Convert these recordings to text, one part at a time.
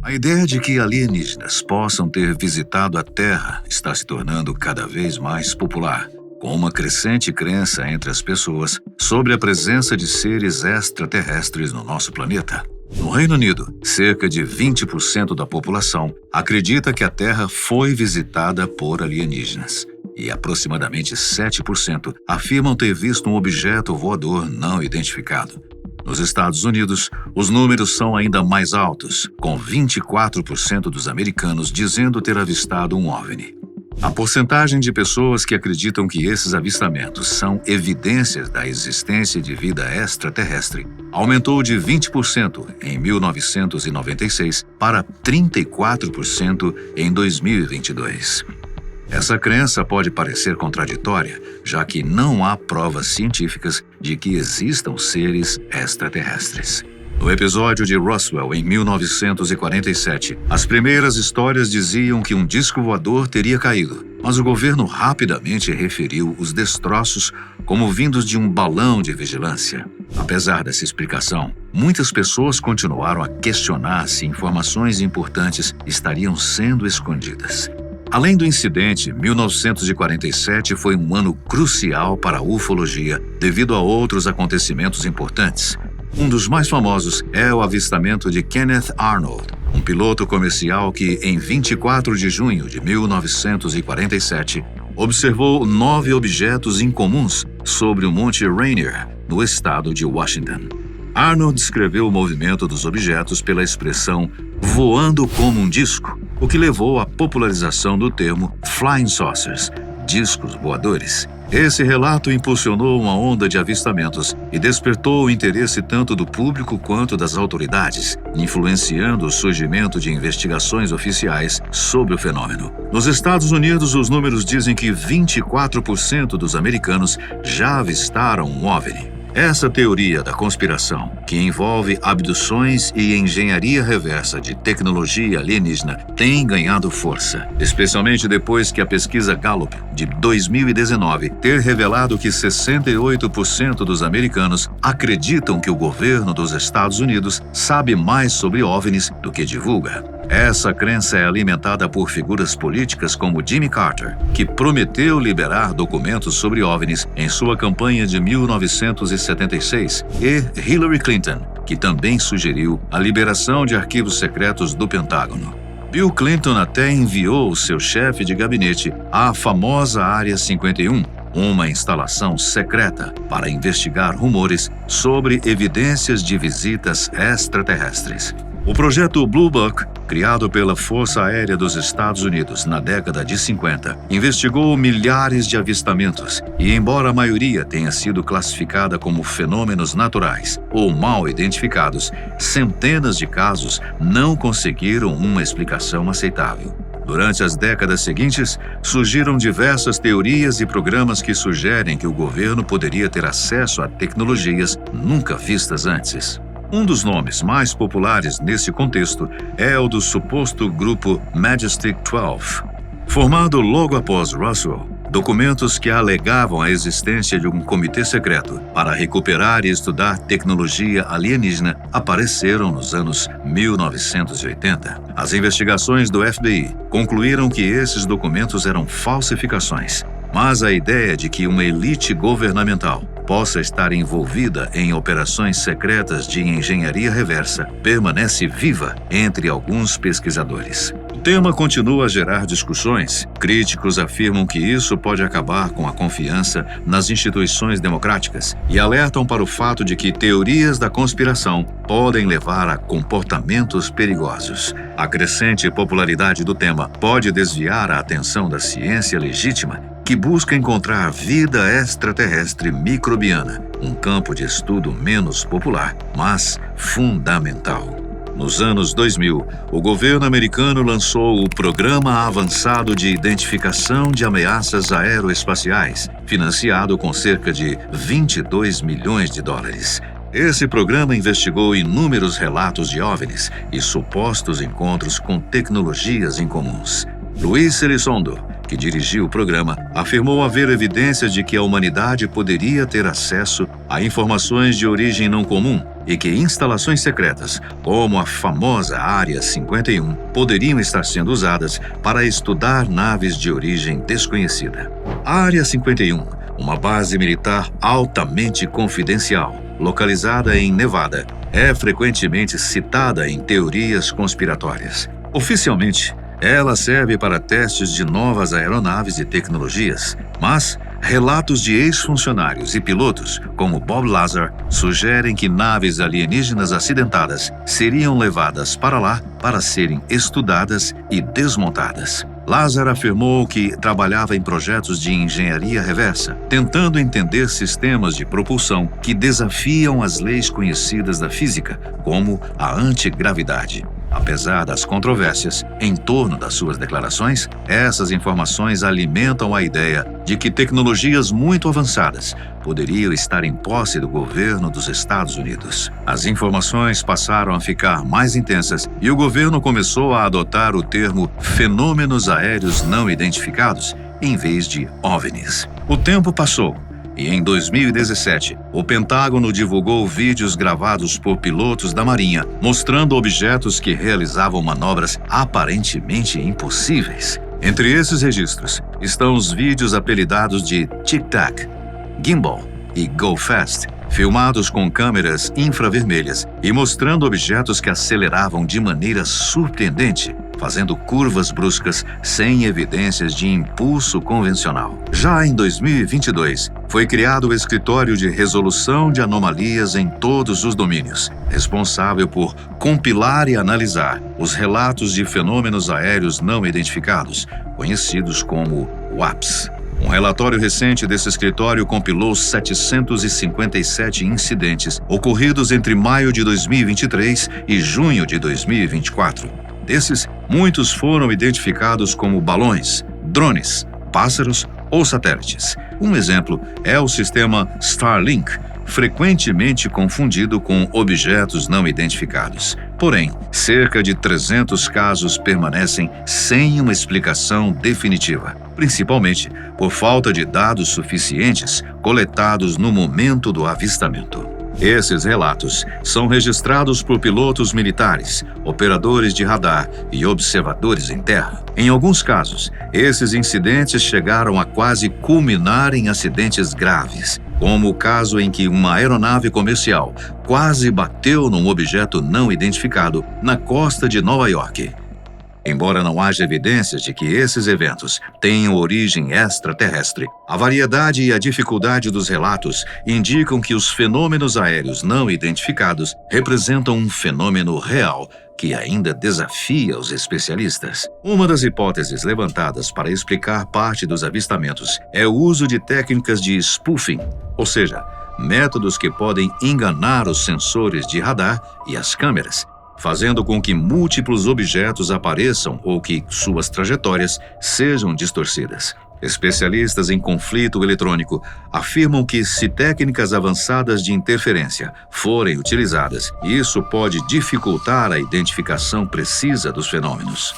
A ideia de que alienígenas possam ter visitado a Terra está se tornando cada vez mais popular, com uma crescente crença entre as pessoas sobre a presença de seres extraterrestres no nosso planeta. No Reino Unido, cerca de 20% da população acredita que a Terra foi visitada por alienígenas, e aproximadamente 7% afirmam ter visto um objeto voador não identificado. Nos Estados Unidos, os números são ainda mais altos, com 24% dos americanos dizendo ter avistado um OVNI. A porcentagem de pessoas que acreditam que esses avistamentos são evidências da existência de vida extraterrestre aumentou de 20% em 1996 para 34% em 2022. Essa crença pode parecer contraditória, já que não há provas científicas de que existam seres extraterrestres. No episódio de Roswell, em 1947, as primeiras histórias diziam que um disco voador teria caído, mas o governo rapidamente referiu os destroços como vindos de um balão de vigilância. Apesar dessa explicação, muitas pessoas continuaram a questionar se informações importantes estariam sendo escondidas. Além do incidente, 1947 foi um ano crucial para a ufologia devido a outros acontecimentos importantes. Um dos mais famosos é o avistamento de Kenneth Arnold, um piloto comercial que, em 24 de junho de 1947, observou 9 objetos incomuns sobre o Monte Rainier, no estado de Washington. Arnold descreveu o movimento dos objetos pela expressão voando como um disco, o que levou à popularização do termo Flying Saucers, discos voadores. Esse relato impulsionou uma onda de avistamentos e despertou o interesse tanto do público quanto das autoridades, influenciando o surgimento de investigações oficiais sobre o fenômeno. Nos Estados Unidos, os números dizem que 24% dos americanos já avistaram um OVNI. Essa teoria da conspiração, que envolve abduções e engenharia reversa de tecnologia alienígena, tem ganhado força, especialmente depois que a pesquisa Gallup, de 2019, ter revelado que 68% dos americanos acreditam que o governo dos Estados Unidos sabe mais sobre OVNIs do que divulga. Essa crença é alimentada por figuras políticas como Jimmy Carter, que prometeu liberar documentos sobre OVNIs em sua campanha de 1976, e Hillary Clinton, que também sugeriu a liberação de arquivos secretos do Pentágono. Bill Clinton até enviou o seu chefe de gabinete à famosa Área 51, uma instalação secreta para investigar rumores sobre evidências de visitas extraterrestres. O projeto Blue Book, criado pela Força Aérea dos Estados Unidos na década de 50, investigou milhares de avistamentos e, embora a maioria tenha sido classificada como fenômenos naturais ou mal identificados, centenas de casos não conseguiram uma explicação aceitável. Durante as décadas seguintes, surgiram diversas teorias e programas que sugerem que o governo poderia ter acesso a tecnologias nunca vistas antes. Um dos nomes mais populares nesse contexto é o do suposto grupo Majestic 12. Formado logo após Roswell, documentos que alegavam a existência de um comitê secreto para recuperar e estudar tecnologia alienígena apareceram nos anos 1980. As investigações do FBI concluíram que esses documentos eram falsificações, mas a ideia de que uma elite governamental possa estar envolvida em operações secretas de engenharia reversa permanece viva entre alguns pesquisadores. O tema continua a gerar discussões. Críticos afirmam que isso pode acabar com a confiança nas instituições democráticas e alertam para o fato de que teorias da conspiração podem levar a comportamentos perigosos. A crescente popularidade do tema pode desviar a atenção da ciência legítima, que busca encontrar vida extraterrestre microbiana, um campo de estudo menos popular, mas fundamental. Nos anos 2000, o governo americano lançou o Programa Avançado de Identificação de Ameaças Aeroespaciais, financiado com cerca de 22 milhões de dólares. Esse programa investigou inúmeros relatos de OVNIs e supostos encontros com tecnologias incomuns. Luis Elizondo, que dirigiu o programa, afirmou haver evidências de que a humanidade poderia ter acesso a informações de origem não comum e que instalações secretas, como a famosa Área 51, poderiam estar sendo usadas para estudar naves de origem desconhecida. A Área 51, uma base militar altamente confidencial, localizada em Nevada, é frequentemente citada em teorias conspiratórias. Oficialmente, ela serve para testes de novas aeronaves e tecnologias, mas relatos de ex-funcionários e pilotos, como Bob Lazar, sugerem que naves alienígenas acidentadas seriam levadas para lá para serem estudadas e desmontadas. Lazar afirmou que trabalhava em projetos de engenharia reversa, tentando entender sistemas de propulsão que desafiam as leis conhecidas da física, como a antigravidade. Apesar das controvérsias em torno das suas declarações, essas informações alimentam a ideia de que tecnologias muito avançadas poderiam estar em posse do governo dos Estados Unidos. As informações passaram a ficar mais intensas e o governo começou a adotar o termo fenômenos aéreos não identificados em vez de OVNIs. O tempo passou. E em 2017, o Pentágono divulgou vídeos gravados por pilotos da Marinha, mostrando objetos que realizavam manobras aparentemente impossíveis. Entre esses registros estão os vídeos apelidados de Tic Tac, Gimbal e Go Fast, filmados com câmeras infravermelhas e mostrando objetos que aceleravam de maneira surpreendente, fazendo curvas bruscas sem evidências de impulso convencional. Já em 2022, foi criado o Escritório de Resolução de Anomalias em todos os domínios, responsável por compilar e analisar os relatos de fenômenos aéreos não identificados, conhecidos como WAPs. Um relatório recente desse escritório compilou 757 incidentes ocorridos entre maio de 2023 e junho de 2024. Desses, muitos foram identificados como balões, drones, pássaros ou satélites. Um exemplo é o sistema Starlink, frequentemente confundido com objetos não identificados. Porém, cerca de 300 casos permanecem sem uma explicação definitiva, principalmente por falta de dados suficientes coletados no momento do avistamento. Esses relatos são registrados por pilotos militares, operadores de radar e observadores em terra. Em alguns casos, esses incidentes chegaram a quase culminar em acidentes graves, como o caso em que uma aeronave comercial quase bateu num objeto não identificado na costa de Nova York. Embora não haja evidências de que esses eventos tenham origem extraterrestre, a variedade e a dificuldade dos relatos indicam que os fenômenos aéreos não identificados representam um fenômeno real que ainda desafia os especialistas. Uma das hipóteses levantadas para explicar parte dos avistamentos é o uso de técnicas de spoofing, ou seja, métodos que podem enganar os sensores de radar e as câmeras, fazendo com que múltiplos objetos apareçam ou que suas trajetórias sejam distorcidas. Especialistas em conflito eletrônico afirmam que, se técnicas avançadas de interferência forem utilizadas, isso pode dificultar a identificação precisa dos fenômenos.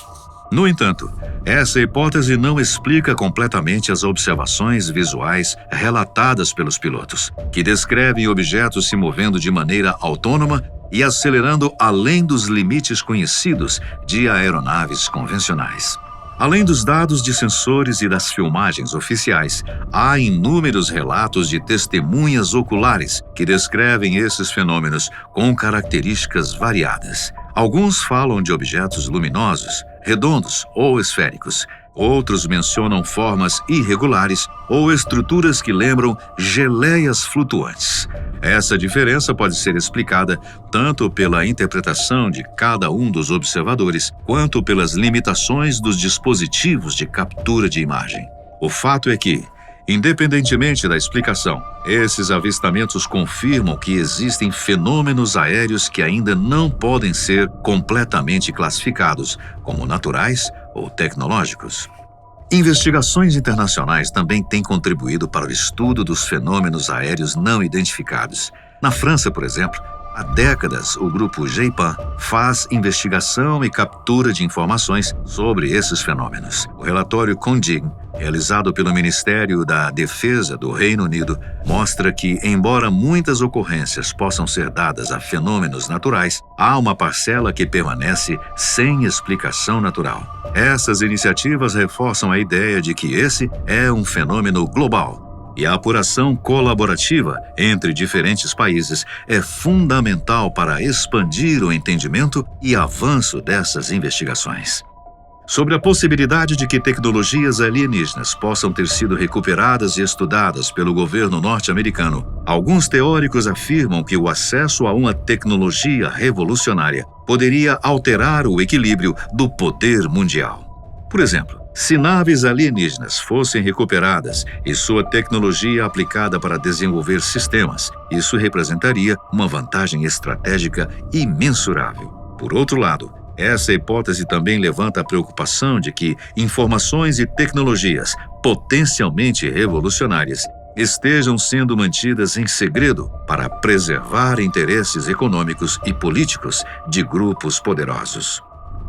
No entanto, essa hipótese não explica completamente as observações visuais relatadas pelos pilotos, que descrevem objetos se movendo de maneira autônoma e acelerando além dos limites conhecidos de aeronaves convencionais. Além dos dados de sensores e das filmagens oficiais, há inúmeros relatos de testemunhas oculares que descrevem esses fenômenos com características variadas. Alguns falam de objetos luminosos, redondos ou esféricos. Outros mencionam formas irregulares ou estruturas que lembram geleias flutuantes. Essa diferença pode ser explicada tanto pela interpretação de cada um dos observadores, quanto pelas limitações dos dispositivos de captura de imagem. O fato é que, independentemente da explicação, esses avistamentos confirmam que existem fenômenos aéreos que ainda não podem ser completamente classificados como naturais ou tecnológicos. Investigações internacionais também têm contribuído para o estudo dos fenômenos aéreos não identificados. Na França, por exemplo, Há décadas, o grupo JPAN faz investigação e captura de informações sobre esses fenômenos. O relatório CONDIG, realizado pelo Ministério da Defesa do Reino Unido, mostra que, embora muitas ocorrências possam ser dadas a fenômenos naturais, há uma parcela que permanece sem explicação natural. Essas iniciativas reforçam a ideia de que esse é um fenômeno global, e a apuração colaborativa entre diferentes países é fundamental para expandir o entendimento e avanço dessas investigações. Sobre a possibilidade de que tecnologias alienígenas possam ter sido recuperadas e estudadas pelo governo norte-americano, alguns teóricos afirmam que o acesso a uma tecnologia revolucionária poderia alterar o equilíbrio do poder mundial. Por exemplo, se naves alienígenas fossem recuperadas e sua tecnologia aplicada para desenvolver sistemas, isso representaria uma vantagem estratégica imensurável. Por outro lado, essa hipótese também levanta a preocupação de que informações e tecnologias potencialmente revolucionárias estejam sendo mantidas em segredo para preservar interesses econômicos e políticos de grupos poderosos.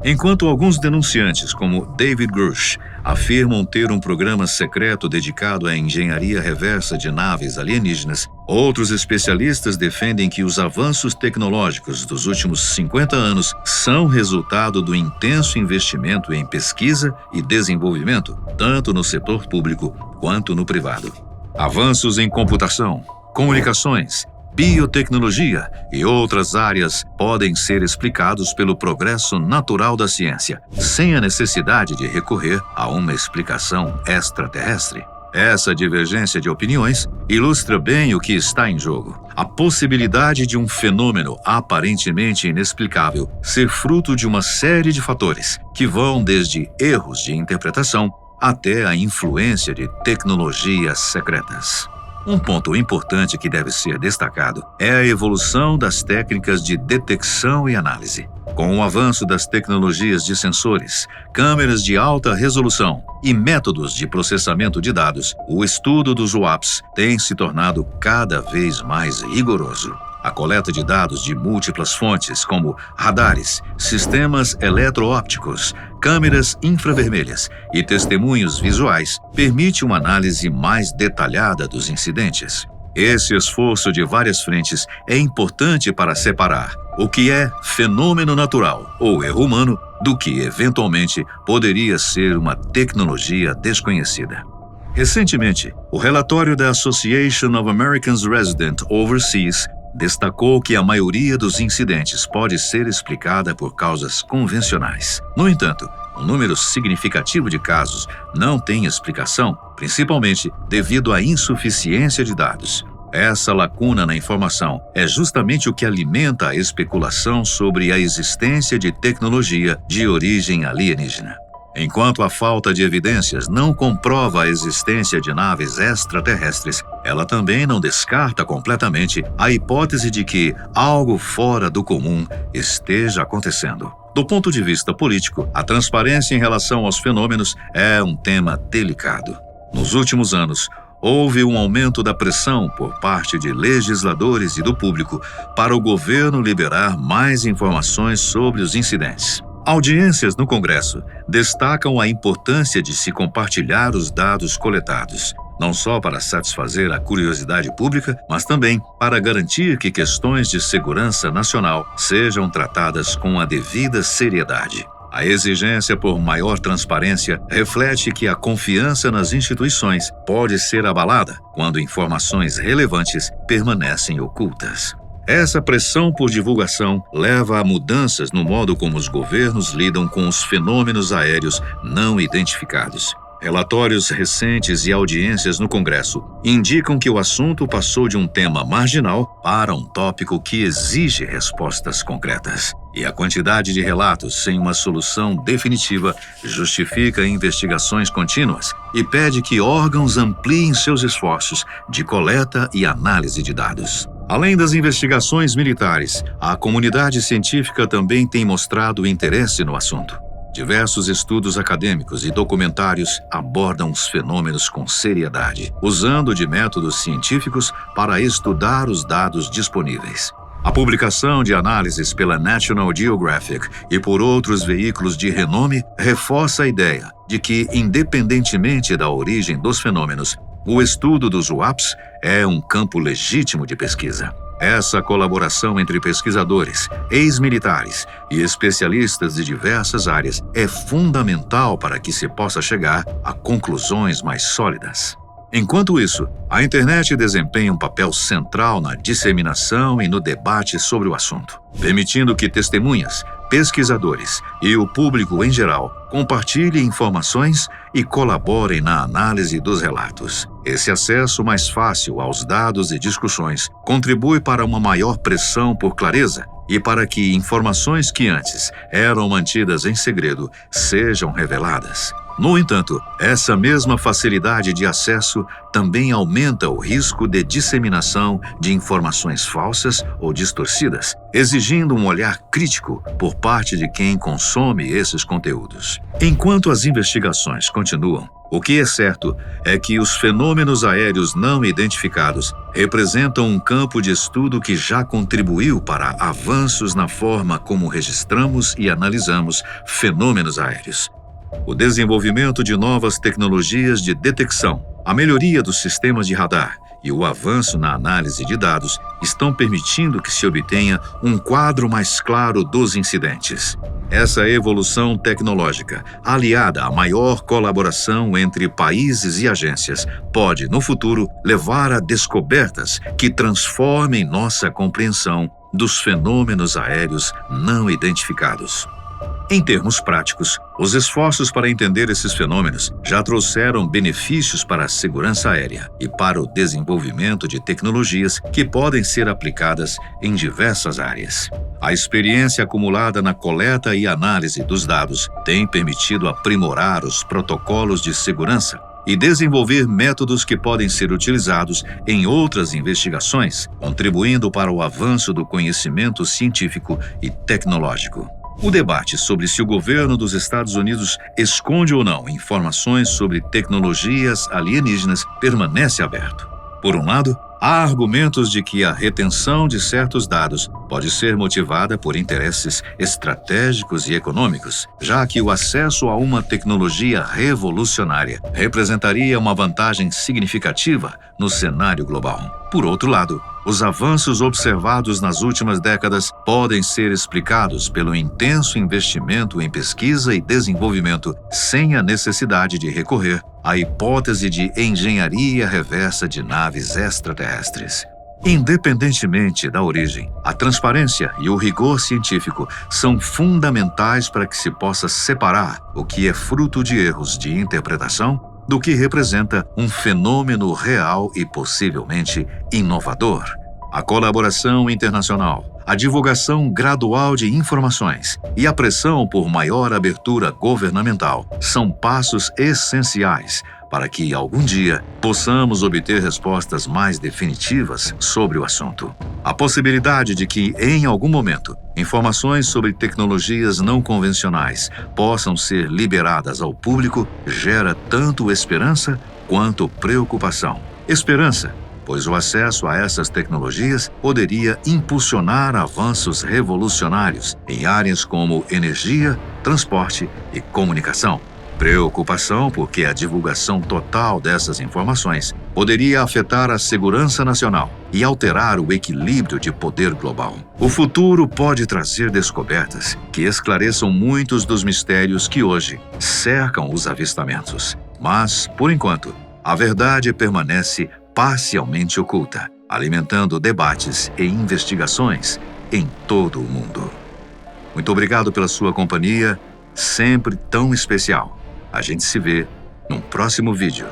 Enquanto alguns denunciantes, como David Grush, afirmam ter um programa secreto dedicado à engenharia reversa de naves alienígenas, outros especialistas defendem que os avanços tecnológicos dos últimos 50 anos são resultado do intenso investimento em pesquisa e desenvolvimento, tanto no setor público quanto no privado. Avanços em computação, comunicações, biotecnologia e outras áreas podem ser explicados pelo progresso natural da ciência, sem a necessidade de recorrer a uma explicação extraterrestre. Essa divergência de opiniões ilustra bem o que está em jogo. A possibilidade de um fenômeno aparentemente inexplicável ser fruto de uma série de fatores, que vão desde erros de interpretação até a influência de tecnologias secretas. Um ponto importante que deve ser destacado é a evolução das técnicas de detecção e análise. Com o avanço das tecnologias de sensores, câmeras de alta resolução e métodos de processamento de dados, o estudo dos UAPs tem se tornado cada vez mais rigoroso. A coleta de dados de múltiplas fontes, como radares, sistemas eletroópticos, câmeras infravermelhas e testemunhos visuais, permite uma análise mais detalhada dos incidentes. Esse esforço de várias frentes é importante para separar o que é fenômeno natural ou erro humano do que, eventualmente, poderia ser uma tecnologia desconhecida. Recentemente, o relatório da Association of Americans Resident Overseas destacou que a maioria dos incidentes pode ser explicada por causas convencionais. No entanto, um número significativo de casos não tem explicação, principalmente devido à insuficiência de dados. Essa lacuna na informação é justamente o que alimenta a especulação sobre a existência de tecnologia de origem alienígena. Enquanto a falta de evidências não comprova a existência de naves extraterrestres, ela também não descarta completamente a hipótese de que algo fora do comum esteja acontecendo. Do ponto de vista político, a transparência em relação aos fenômenos é um tema delicado. Nos últimos anos, houve um aumento da pressão por parte de legisladores e do público para o governo liberar mais informações sobre os incidentes. Audiências no Congresso destacam a importância de se compartilhar os dados coletados, não só para satisfazer a curiosidade pública, mas também para garantir que questões de segurança nacional sejam tratadas com a devida seriedade. A exigência por maior transparência reflete que a confiança nas instituições pode ser abalada quando informações relevantes permanecem ocultas. Essa pressão por divulgação leva a mudanças no modo como os governos lidam com os fenômenos aéreos não identificados. Relatórios recentes e audiências no Congresso indicam que o assunto passou de um tema marginal para um tópico que exige respostas concretas. E a quantidade de relatos sem uma solução definitiva justifica investigações contínuas e pede que órgãos ampliem seus esforços de coleta e análise de dados. Além das investigações militares, a comunidade científica também tem mostrado interesse no assunto. Diversos estudos acadêmicos e documentários abordam os fenômenos com seriedade, usando de métodos científicos para estudar os dados disponíveis. A publicação de análises pela National Geographic e por outros veículos de renome reforça a ideia de que, independentemente da origem dos fenômenos, o estudo dos UAPs é um campo legítimo de pesquisa. Essa colaboração entre pesquisadores, ex-militares e especialistas de diversas áreas é fundamental para que se possa chegar a conclusões mais sólidas. Enquanto isso, a internet desempenha um papel central na disseminação e no debate sobre o assunto, permitindo que testemunhas, pesquisadores e o público em geral compartilhem informações e colaborem na análise dos relatos. Esse acesso mais fácil aos dados e discussões contribui para uma maior pressão por clareza e para que informações que antes eram mantidas em segredo sejam reveladas. No entanto, essa mesma facilidade de acesso também aumenta o risco de disseminação de informações falsas ou distorcidas, exigindo um olhar crítico por parte de quem consome esses conteúdos. Enquanto as investigações continuam, o que é certo é que os fenômenos aéreos não identificados representam um campo de estudo que já contribuiu para avanços na forma como registramos e analisamos fenômenos aéreos. O desenvolvimento de novas tecnologias de detecção, a melhoria dos sistemas de radar e o avanço na análise de dados estão permitindo que se obtenha um quadro mais claro dos incidentes. Essa evolução tecnológica, aliada à maior colaboração entre países e agências, pode, no futuro, levar a descobertas que transformem nossa compreensão dos fenômenos aéreos não identificados. Em termos práticos, os esforços para entender esses fenômenos já trouxeram benefícios para a segurança aérea e para o desenvolvimento de tecnologias que podem ser aplicadas em diversas áreas. A experiência acumulada na coleta e análise dos dados tem permitido aprimorar os protocolos de segurança e desenvolver métodos que podem ser utilizados em outras investigações, contribuindo para o avanço do conhecimento científico e tecnológico. O debate sobre se o governo dos Estados Unidos esconde ou não informações sobre tecnologias alienígenas permanece aberto. Por um lado, há argumentos de que a retenção de certos dados pode ser motivada por interesses estratégicos e econômicos, já que o acesso a uma tecnologia revolucionária representaria uma vantagem significativa no cenário global. Por outro lado, os avanços observados nas últimas décadas podem ser explicados pelo intenso investimento em pesquisa e desenvolvimento sem a necessidade de recorrer à hipótese de engenharia reversa de naves extraterrestres. Independentemente da origem, a transparência e o rigor científico são fundamentais para que se possa separar o que é fruto de erros de interpretação do que representa um fenômeno real e possivelmente inovador. A colaboração internacional, a divulgação gradual de informações e a pressão por maior abertura governamental são passos essenciais para que, algum dia, possamos obter respostas mais definitivas sobre o assunto. A possibilidade de que, em algum momento, informações sobre tecnologias não convencionais possam ser liberadas ao público gera tanto esperança quanto preocupação. Esperança, pois o acesso a essas tecnologias poderia impulsionar avanços revolucionários em áreas como energia, transporte e comunicação. Preocupação porque a divulgação total dessas informações poderia afetar a segurança nacional e alterar o equilíbrio de poder global. O futuro pode trazer descobertas que esclareçam muitos dos mistérios que hoje cercam os avistamentos. Mas, por enquanto, a verdade permanece parcialmente oculta, alimentando debates e investigações em todo o mundo. Muito obrigado pela sua companhia, sempre tão especial. A gente se vê num próximo vídeo.